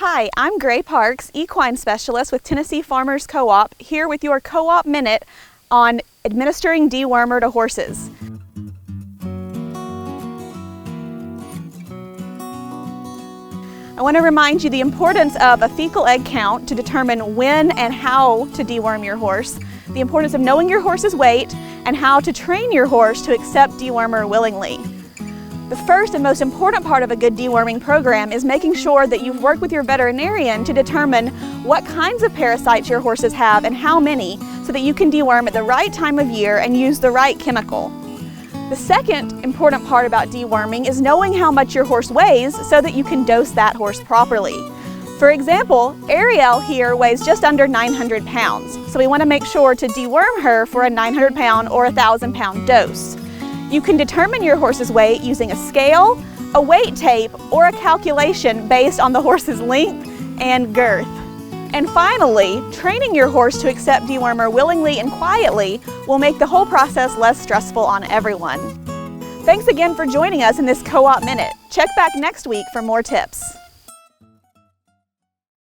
Hi, I'm Gray Parks, equine specialist with Tennessee Farmers Co-op, here with your Co-op Minute on administering dewormer to horses. I want to remind you the importance of a fecal egg count to determine when and how to deworm your horse, the importance of knowing your horse's weight, and how to train your horse to accept dewormer willingly. The first and most important part of a good deworming program is making sure that you've worked with your veterinarian to determine what kinds of parasites your horses have and how many, so that you can deworm at the right time of year and use the right chemical. The second important part about deworming is knowing how much your horse weighs so that you can dose that horse properly. For example, Ariel here weighs just under 900 pounds, so we want to make sure to deworm her for a 900 pound or 1,000 pound dose. You can determine your horse's weight using a scale, a weight tape, or a calculation based on the horse's length and girth. And finally, training your horse to accept dewormer willingly and quietly will make the whole process less stressful on everyone. Thanks again for joining us in this Co-op Minute. Check back next week for more tips.